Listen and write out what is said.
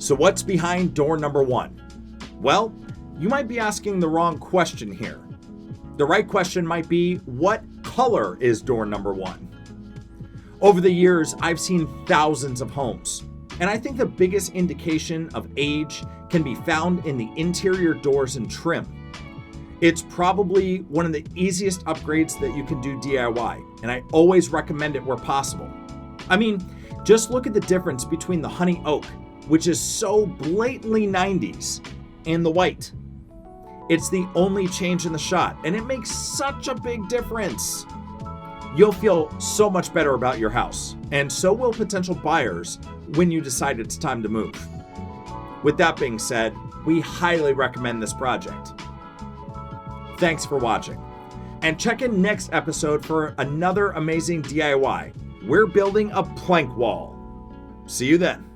So what's behind door number 1? Well, you might be asking the wrong question here. The right question might be, what color is door number 1? Over the years, I've seen thousands of homes, and I think the biggest indication of age can be found in the interior doors and trim. It's probably one of the easiest upgrades that you can do DIY, and I always recommend it where possible. I mean, just look at the difference between the honey oak, which is so blatantly 90s, and the white. It's the only change in the shot, and it makes such a big difference. You'll feel so much better about your house, and so will potential buyers when you decide it's time to move. With that being said, we highly recommend this project. Thanks for watching, and check in next episode for another amazing DIY. We're building a plank wall. See you then.